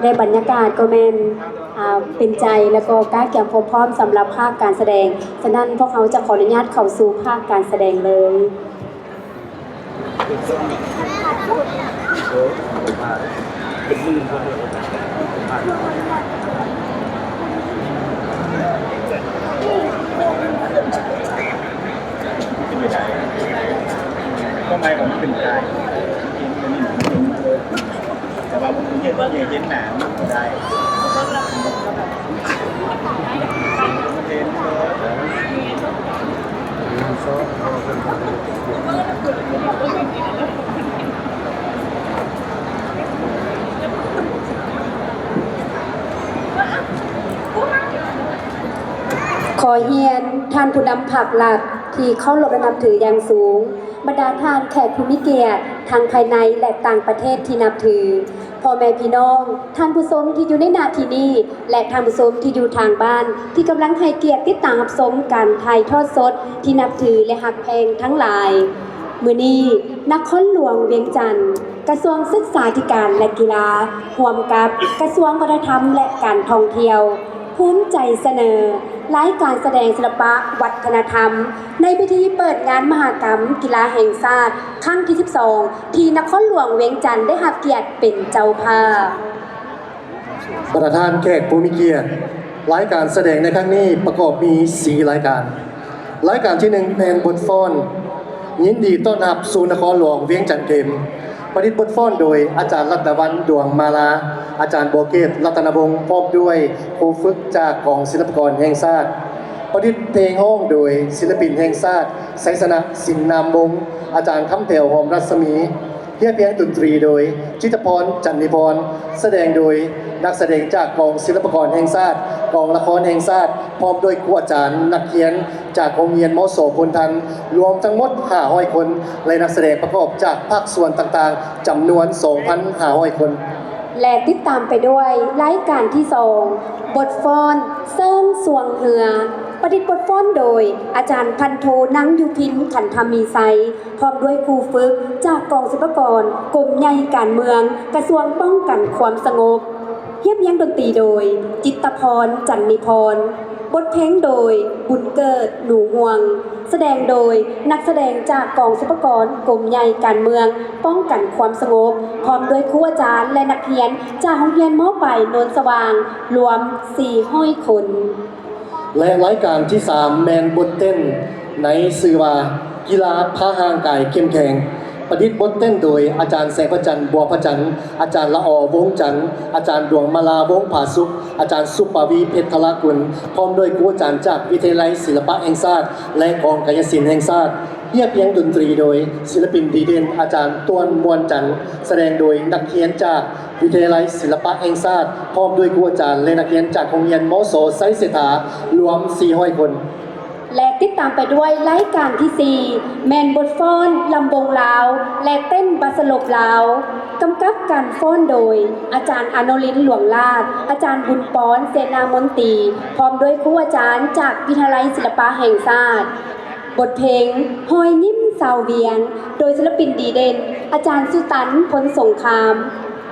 ในบรรยากาศก็แม่นเป็นใจแล้วก็กล้าเกี่ยวพร้อมสำหรับภาคการแสดงฉะนั้นพวกเขาจะขออนุญาตเข้าสู่ภาคการแสดงเลยก็ไม่ผมเป็นใจแต่ว่าผมเห็นว่าเย็นหนาไม่ได้ขอเฮียนท่านผู้นำผักหลักที่เข้ารพและนับถืออย่างสูงบรรดาท่านแขกผู้มีเกียรติทางภายในและต่างประเทศที่นับถือพ่อแม่พี่น้องท่านผู้ชมที่อยู่ในนาทีนี้และท่านผู้ชมที่อยู่ทางบ้านที่กำลังให้เกียรติติดตามรับชมการถ่ายทอดสดที่นับถือและฮักแพงทั้งหลายมื้อนี้นครหลวงเวียงจันทร์กระทรวงศึกษาธิการและกีฬาร่วมกับกระทรวงวัฒนธรรมและการท่องเที่ยวภูมิใจเสนอรายการแสดงศิลปะวัฒนธรรมในพิธีเปิดงานมหกรรมกีฬาแห่งชาติครั้งที่ 12 ที่นครหลวงเวียงจันทร์ได้รับเกียรติเป็นเจ้าภาพประธานแขกผู้มีเกียรติรายการแสดงในครั้งนี้ประกอบมี4รายการที่1เป็นบทฟ้อนยินดีต้อนรับสู่นครหลวงเวียงจันทร์เกมประดิษฐ์บทฟ้อนโดยอาจารย์รัตนวรรณดวงมาลาอาจารย์โบเกตรัตนวงศ์พร้อมด้วยครูฝึกจากกองศิลปากรแห่งชาติประดิษฐ์เพลงห้องโดยศิลปินแห่งชาติไสสนะสินนามวงศ์อาจารย์คำแถวหอมรัศมีเพียงดนตรีโดยจิตรพรจันนิพรแสดงโดยนักแสดงจากกองศิลปากรแห่งชาติกองละครแห่งชาติพร้อมด้วยครูอาจารย์นักเขียนจากโรงเรียนมโสพลทันรวมทั้งหมด500คนและนักแสดงประกอบจากภาคส่วนต่างๆจำนวน 2,500 คนและติดตามไปด้วยรายการที่2บทฟ้อนเซิงสวงเหือประดิษฐ์บทฟ้อนโดยอาจารย์พันโทนังยุพินขันธมีไซพร้อมด้วยครูฝึกจากกองศิลปากรกรมใหญ่การเมืองกระทรวงป้องกันความสงบเยียบยั้งดนตรีโดยจิตรพรจันนิพรบทเพลงโดยบุญเกิดหนูห่วงแสดงโดยนักแสดงจากกองศิลปากรกรมใหญ่การเมืองป้องกันความสงบพร้อมด้วยครูอาจารย์และนักเรียนจากโรงเรียนม.ปลายโนนสว่างรวม400 คนและรายการที่3แมนบทเต้นในสื่อว่ากีฬาพาห่างกายเข้มแข็งประดิษฐ์บทเต้นโดยอาจารย์แสงพระจันทร์บัวพระจันทร์อาจารย์ละออวงจันทร์อาจารย์ดวงมาลาวงผาสุขอาจารย์สุปวีเพชรธรกุลพร้อมด้วยครูอาจารย์จากวิทยาลัยศิลปะแห่งชาติและกองกายศิลป์แห่งชาติเรียบเรียงดนตรีโดยศิลปินดีเด่นอาจารย์ต้วนมวลจันทร์แสดงโดยนักเขียนจากวิทยาลัยศิลปะแห่งชาติพร้อมด้วยครูอาจารย์และนักเขียนจากโรงเรียนมโสไซเสถารวม400 คนและติดตามไปด้วยรายการที่4แมนบทฟ้อนลำวงลาวและเต้นบัสลบลาวกำกับการฟ้อนโดยอาจารย์อนุรินทร์หลวงลาดอาจารย์บุญปอนเสนามนตรีพร้อมด้วยครูอาจารย์จากวิทยาลัยศิลปะแห่งชาติบทเพลงหอยยิ้มสาวเวียงโดยศิลปินดีเด่นอาจารย์สุตันพลสงคราม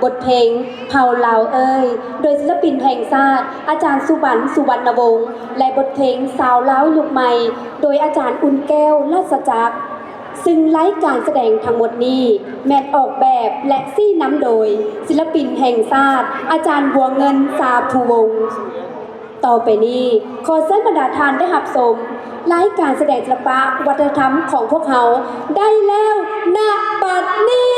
บทเพลงเผาลาวเอ้ยโดยศิลปินแห่งชาติอาจารย์สุวรรณสุวรรณวงศ์และบทเพลงสาวลาวยุคใหม่โดยอาจารย์อุ่นแก้วราชจักรซึ่งรายการแสดงทั้งหมดนี้แมทออกแบบและซี่น้ำโดยศิลปินแห่งชาติอาจารย์บัวเงินสาภูวงศ์ต่อไปนี้ขอเชิญบรรดาท่านได้รับชมรายการแสดงศิลปะวัฒนธรรมของพวกเขาได้แล้วณบัดนี้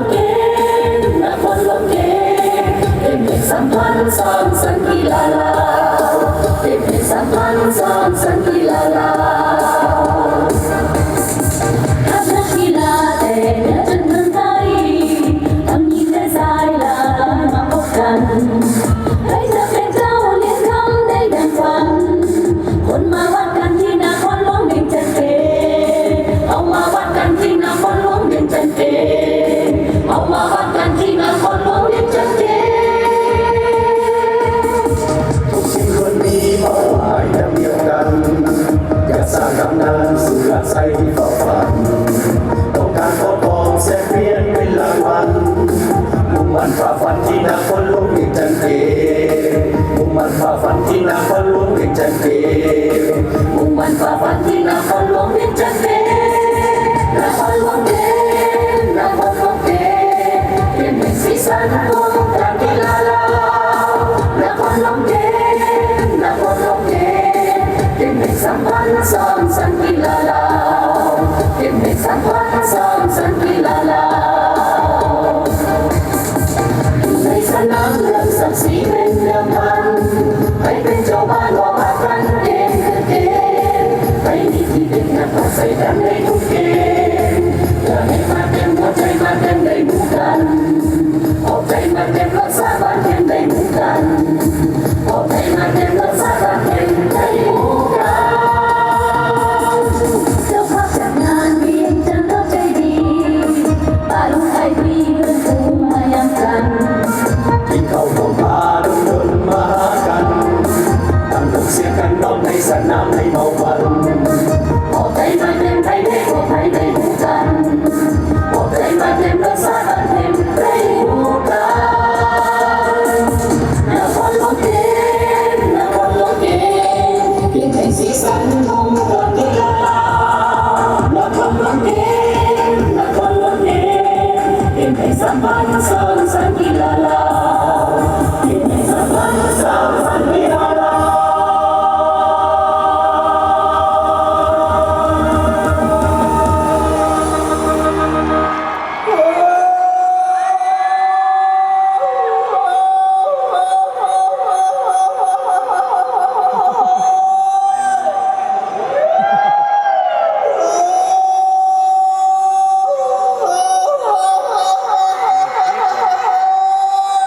เกมนครหลวงเกมเป็นเด็กสัมพันธ์สร้างสรรค์กีฬาลาวเป็นเด็กสัมพันธ์สร้างสรรค์กีฬาลาวทัพนักกีฬาแต่เหนือจนเมืองไทยทำยิงและสายลายมาพบกันใครจะเป็นเจ้าเหรียญทองได้ดังฝันคนมาวัดกันที่นครหลวงเวียงจันทร์เกเอามาวัดกันที่นครหลวงเวียงจันทร์เกเอามาวัดกันที่นครหลวงเวียงจันทร์เก ทุกสิ่งล้วนมีเป้าหมายเดียวกันอยากสร้างตำนานสู่หลักใสที่ฝ่าฝันต้องการครอบครองแสนเพียรเป็นรางวัลมุ่งมั่นฝ่าฝันที่นครหลวงเวียงจันทร์เกมุ่งมั่นฝ่าฝันที่นครหลวงเวียงจันทร์เก มุ่งมั่นฝ่าฝันที่นครหลวงเวียงจันทร์เกนครหลวงเกนครหลวงเกเป็นหนึ่งสีสันของการกีฬาลาวนครหลวงเกนครหลวงเกเป็นหนึ่งสัมพันธ์สร้างสรรค์กีฬาลาวเป็นหนึ่งสัมพันธ์สร้างสรรค์กีฬาลาวในสนามเรื่องศักดิ์ศรีเป็นเรื่องมันให้เป็นเจ้าบ้านว่ามากันเกมคือเกมให้มีที่เด็กนักใส่กันในทุกเกมอย่าให้มาเต็มหัวใจมาเต็มได้หมู่กันเอาใจมาเต็มรักษาบ้านเต็มได้หมู่กันเอาใจมาเต็มรักษาบ้านเต็มได้หมู่กันเจ้าภาพจัดงานเวียงจันทร์ก็ใจดีตาลุงไอพีเพื่อนฝูงมาย้ำกัน ที่เขาต้องพาดำเนินมาหากันตั้งวงเสียงกันร้องในสนามให้เมามัน ออกใจมาเต็มไทยได้ก็ไทยได้หูกันออกใจมาเต็มรักษาบ้านเต็มได้หูกันนครหลวงเกณฑ์นครหลวงเกณฑ์เพียงแห่งสีสันของการกีฬานครหลวงเกณฑ์นครหลวงเกณฑ์เพียงแห่งสัมพันธ์สร้างสรรค์กีฬาลาวเพียงแห่งสัมพันธ์สร้างสรรค์กีฬาลาว ข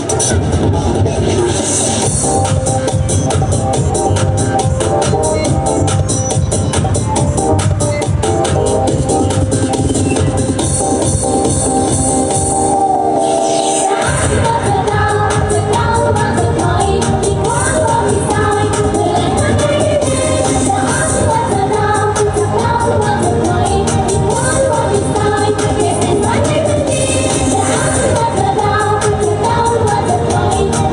Hãy subscribe cho kênh Ghiền Mì Gõ để không bỏ lỡ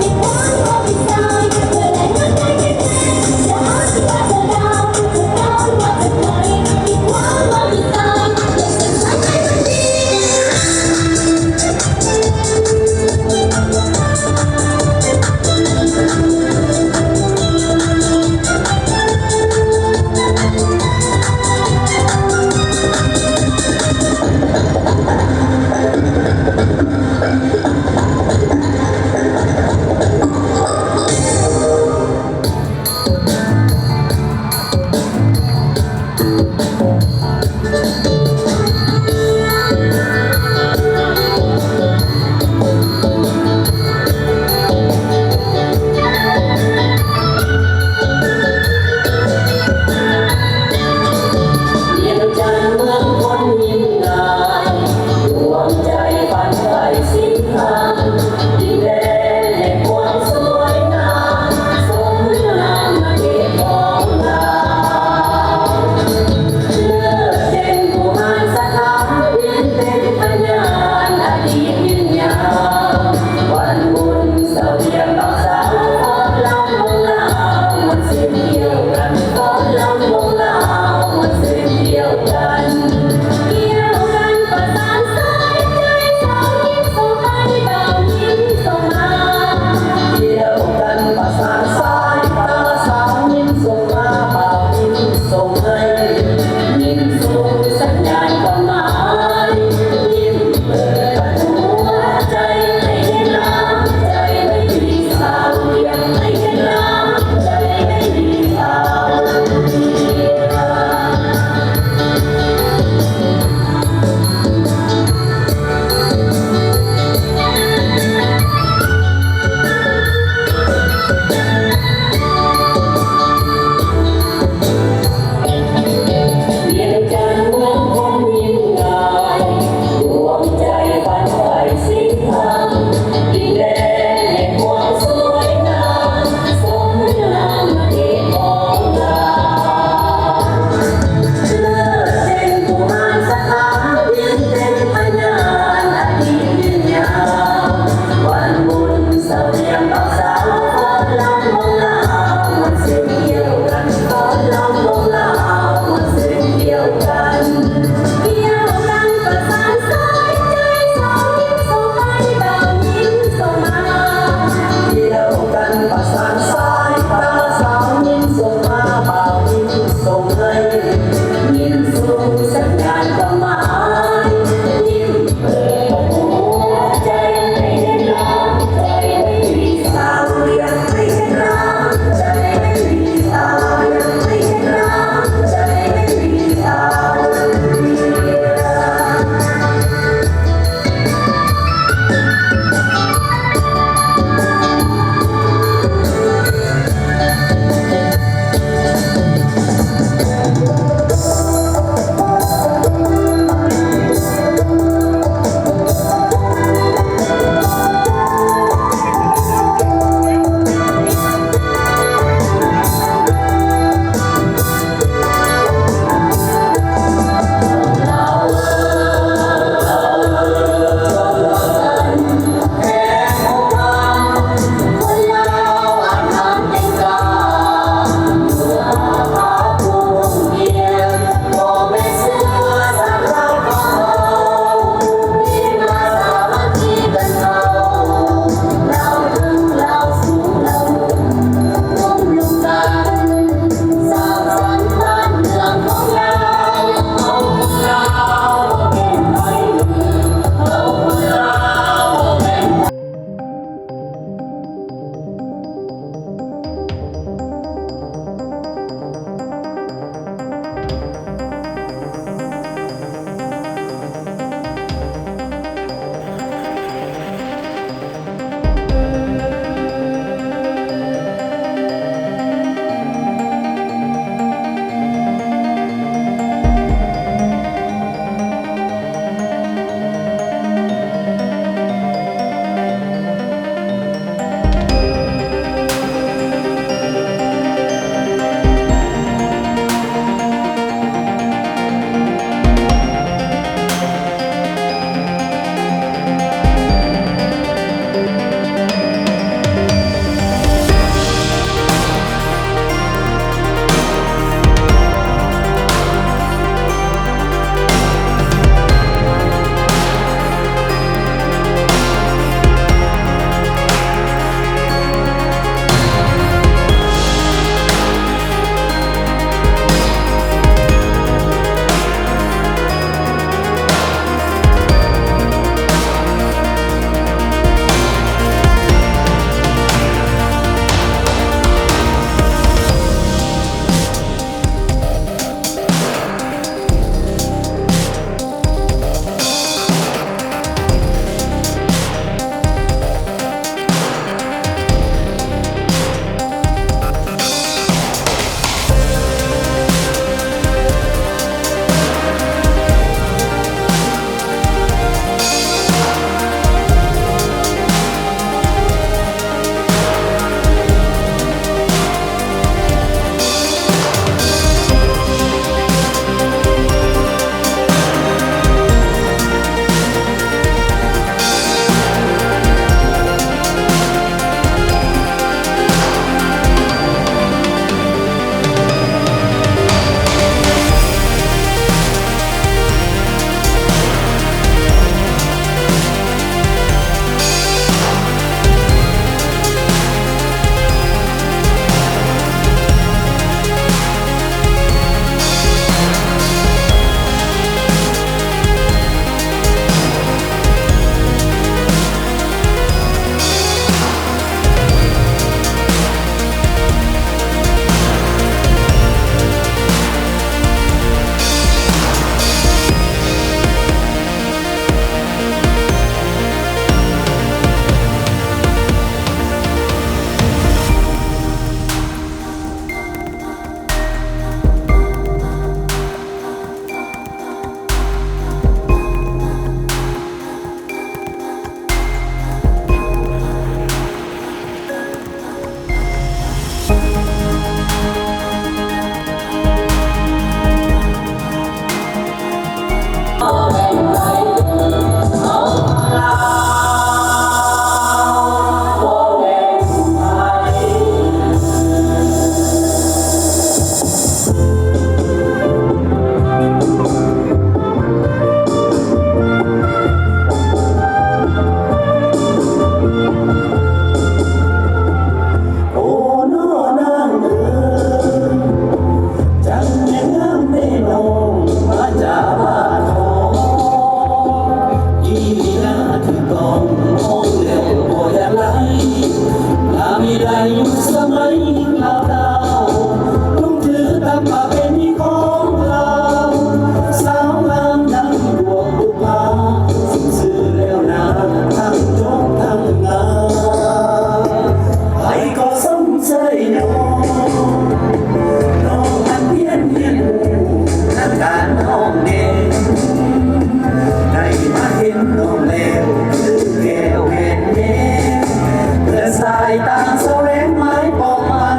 ต่างแสวงหมายปอกมัน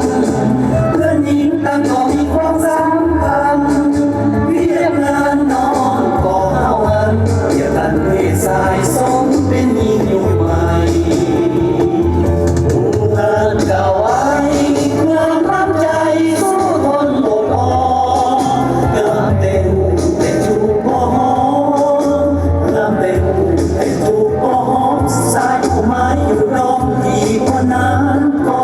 เพื่อนหญิงต่างก็มีความสำคัญเพียงงานนอนก็เท่ากันเดียวกันเพศสายสมเป็นหญิงอยู่ใหม่ผู้เงินเก่าไว้เมื่อน้ำใจสู้ทนอดอ่อนเกิดเป็นชูพ่อหอมเริ่มเป็นชูพ่อหอมสายผู้ไม้อยู่ดอกที่พอนั้นก็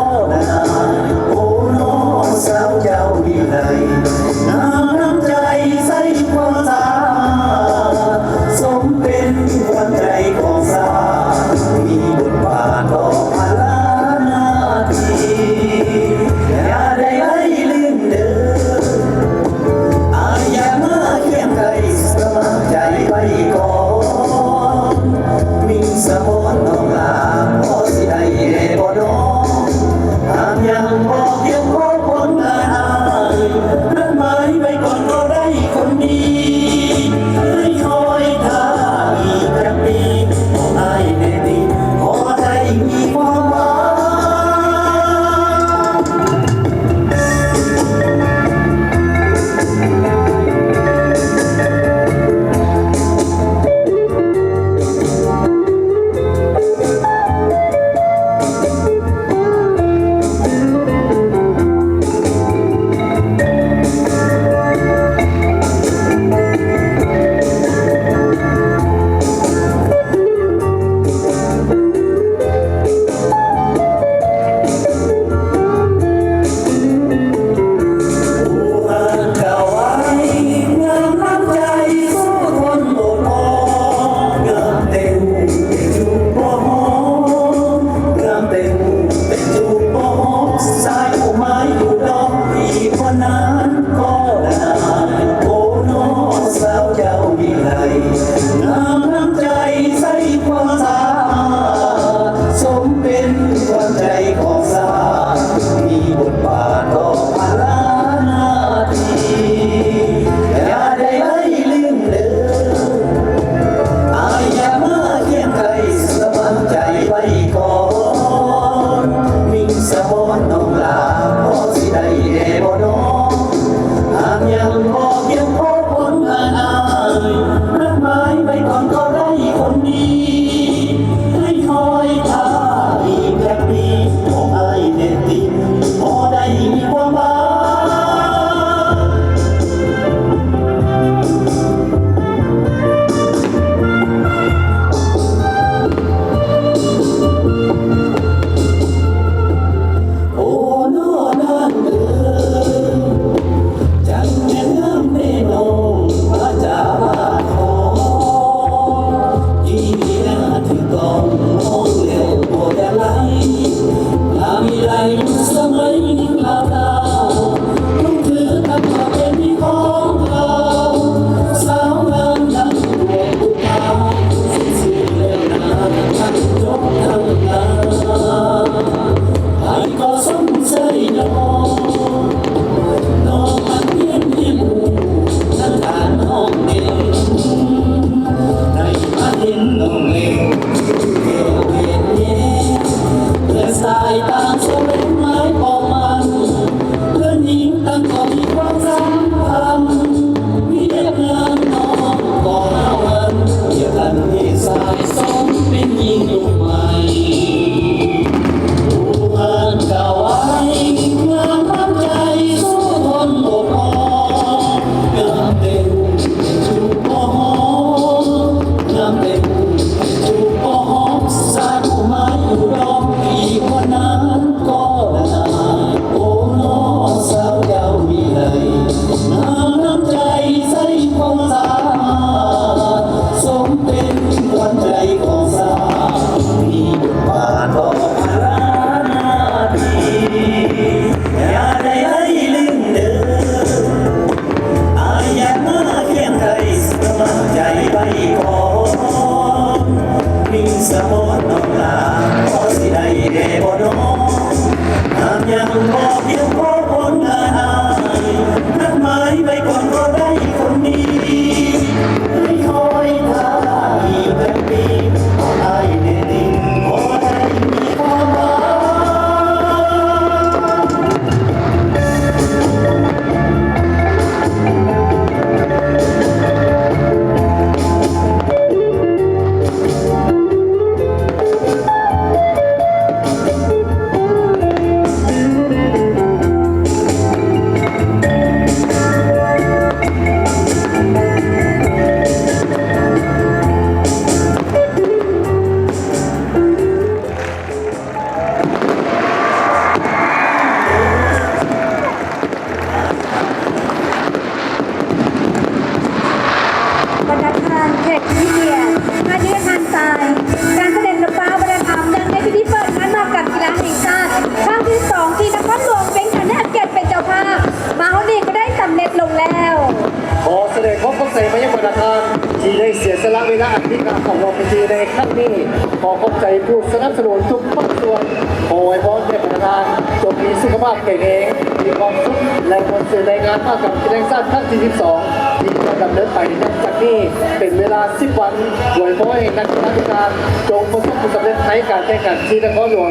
ในครั้งนี้ขอขอบใจผู้สนับสนุนทุกภาคส่วนขอไว้พรในประธานจงมีสุขภาพแข็งแรงมีความสุขและความสุขในงานมากกับกีฬาชาติครั้งที่ 12 ที่จะดำเนินไปนับจากนี้เป็นเวลา 10 วันโดยขอให้นักกีฬาทุกท่านจงประสบความสำเร็จในการแข่งขันที่นครหลวง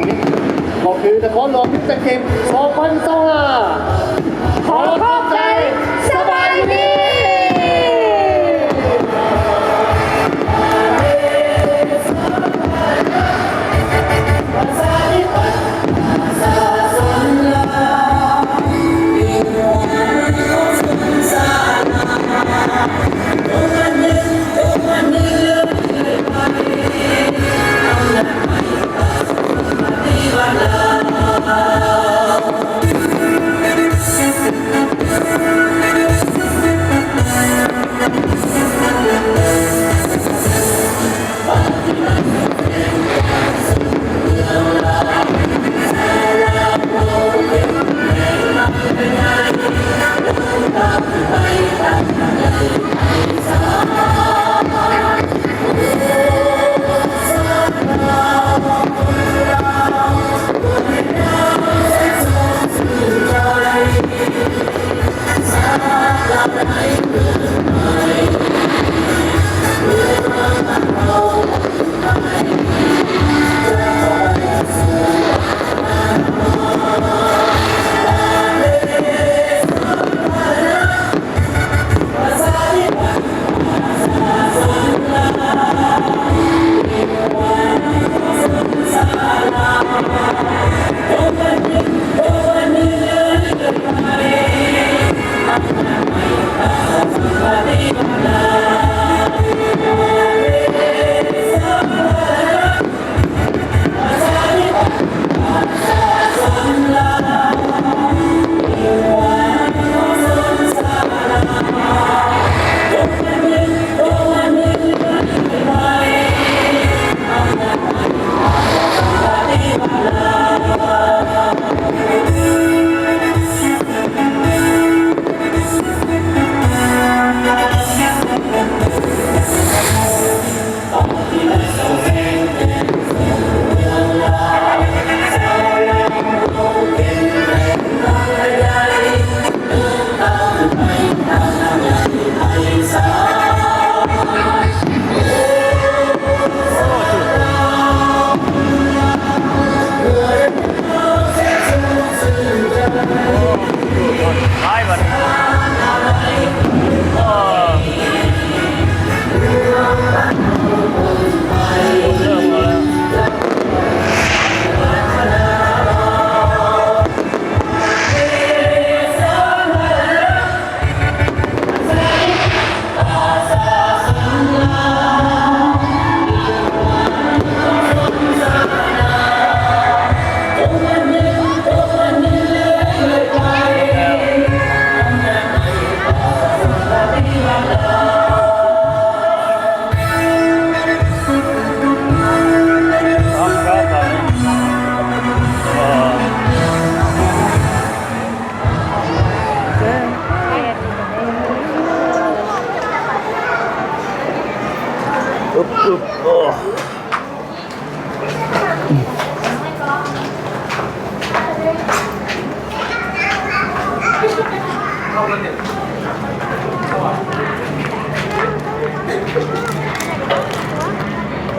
ก็คือนครหลวงมิสเตอร์เกม2025ขอขอบใจสบายดี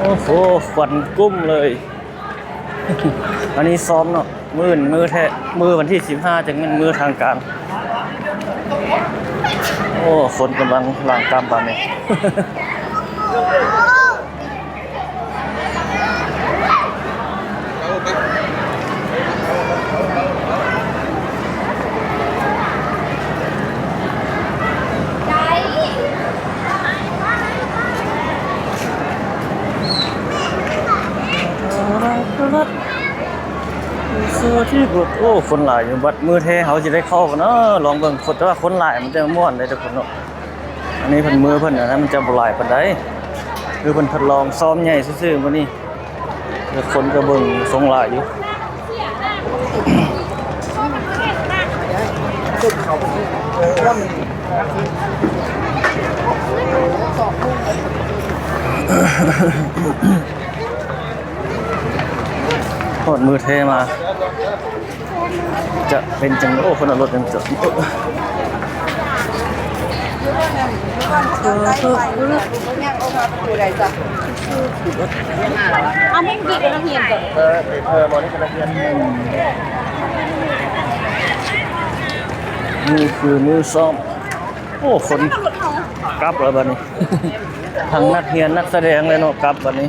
โอ้โหควันกุ้มเลย อันนี้ซ้อมเนาะมือแท้มือวันที่15จะเป็นมือทางการ โอ้คนกำลังล้างกามบานเนี่ยที่บุตรโอ้คนหลายอยู่บัดมือเทเขาจะได้เข้ากันเนาะลองเบิ่งคนแต่ว่าคนหลายมันจะม่วนเลยทุกคนเนาะอันนี้เพิ่นมือเพิ่นนะมันจะบ่หลายปานใดคือเพิ่นทดลองซ้อมใหญ่ซื่อๆมื้อนี้แล้วคนก็เบิ่งทรงหลายอยู่ หอดมือเทมา จะเป็นจังโอ้คนเอารถยังจดเอาไม่กี่เป็นน้ำเพียงก่อน มอนี่เป็นนักเรียน นี่คือมือซ้อมโอ้คนกลับแล้วบัดนี้ ทั้งนักเรียนนักแสดงเลยเนาะกลับบัดนี้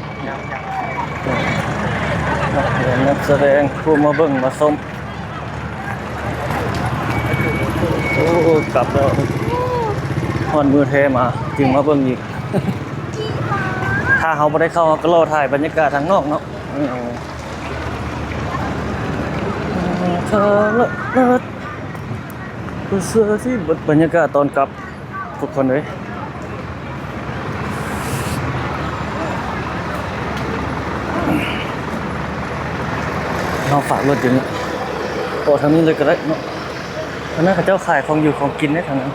นักเรียนนักแสดงผู้มาเบิ่งมาส้มโอ้กลับแล้วฮอนมือเทมาจึงมาเบิ่งอีก ถ้าเขาไม่ได้เข้าก็รอถ่ายบรรยากาศทางนอกเนาะเธอละเสื้อที่บรรยากาศตอนกลับทุกคนเลยเราฝากรถอยู่นี่โอ้ทางนี้เลยก็ได้เนาะทางนั้นเขาเจ้าขายของอยู่ของกินได้ทางนั้น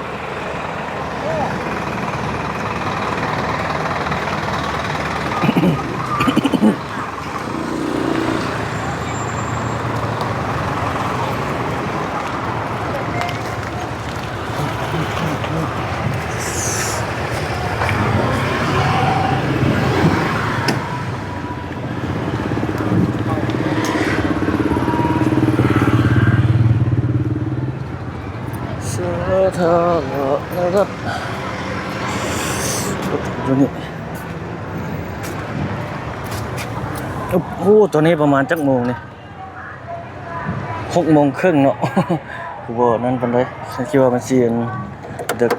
เธอแล้วดูนี่โอ้โหตัวนี้ประมาณจักโมงนี่6:30เนาะ กูบอกนั่นเป็นไรฉันคิดว่ามันเสียงดึก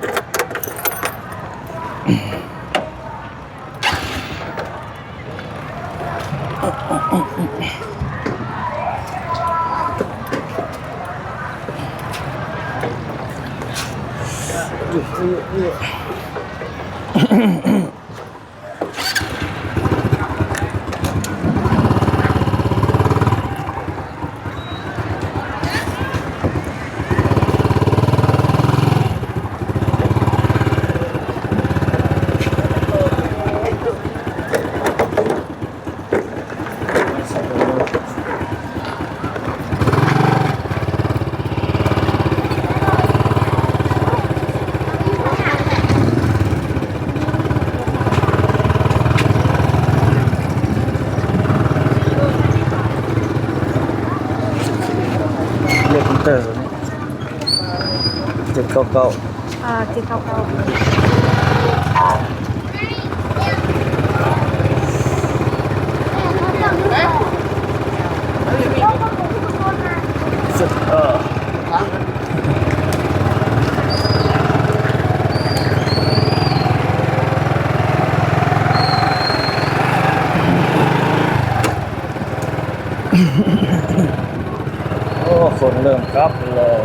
เลขคอมเตอร์ตัวนี้799 799 สุดโอ้ฝนเริ่มกลับเลย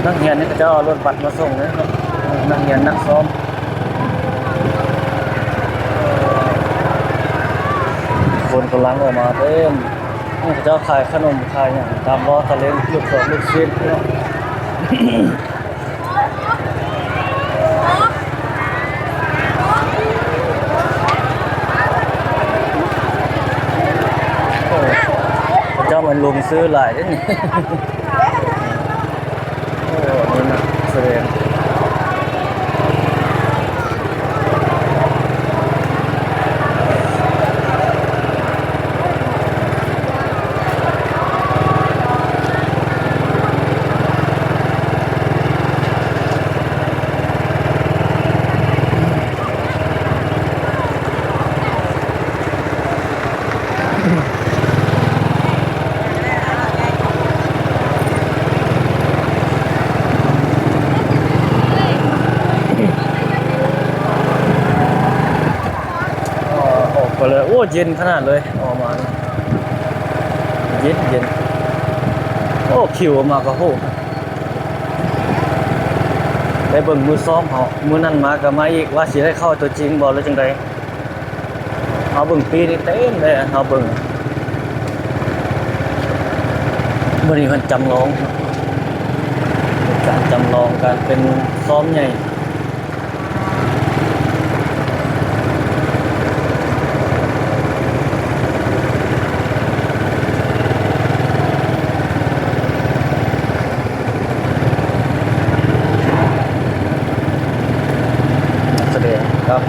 นักเรียนนี่ก็จะเอารถบัสมาส่งเลยเนาะนักเรียนนักซ้อมคนกำลังออกมาเต็มนี่เขาจะขายขนมขายอย่างตามล้อตะเล้งลูกของลูกชิ้นเนาะ เจ้ามันลงซื้อหลายได้นี่ โอ้นี่นะแสดงออกไปเลยโอ้เย็นขนาดเลยออกมาเย็นโอ้คิวออกมาก็โหได้เบิ่งมือซ้อมเขามือนั่นมาก็มาอีกว่าสิได้เข้าตัวจริงบ่หรือจังไดเอาเบิ่งปีนี่เต็มเลยเอาเบิ่ง บริเวณจำลองการจำลองการเป็นซ้อมใหญ่นักแสดงครับ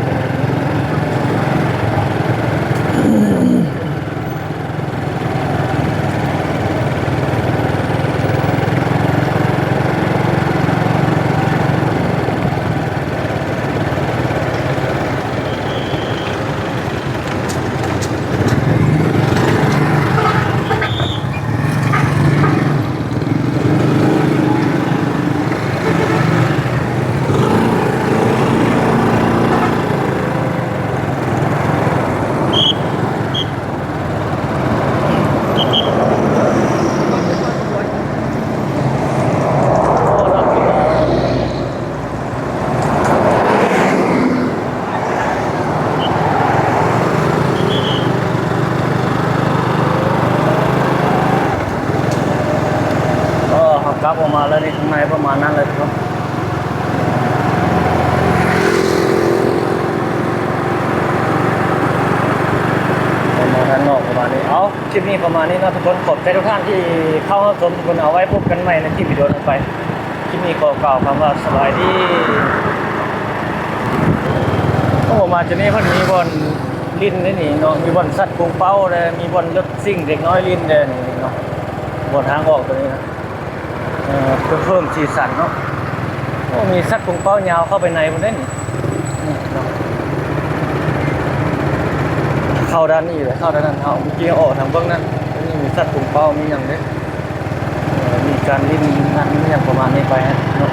กลับออกมาแล้วนี่ข้างในประมาณนั้นเลยครับออกมาด้านนอกประมาณนี้เอาคลิปนี้ประมาณนี้นะทุกคนขอบใจทุกท่านที่เข้าชมทุกคนเอาไว้พบกันใหม่ในคลิปวิดีโอต่อไปคลิปนี้ขอกล่าวคำว่าสบายดีต้องออกมาจะนี่เพิ่นมีบอลลิ้นนี่เนาะมีบอลสัตว์กรุงเป้าเลยมีบอลรถซิ่งเด็กน้อยลิ้นเด้นี่เนาะบอลทางออกตัวนี้นะเพื่อเพิ่มสีสันเนาะโอ้มีสัตว์กรงเป้ายาวเข้าไปในบนนี้นี่เข้าด้านนี้เลยเข้าด้านนั้นเข้าเมื่อกี้ออกทางเบื้องนั้นนี่มีสัตว์กรงเป้ามีอย่างนี้มีการลิ้นนั่นมีอย่างประมาณนี้ไปฮะเนาะ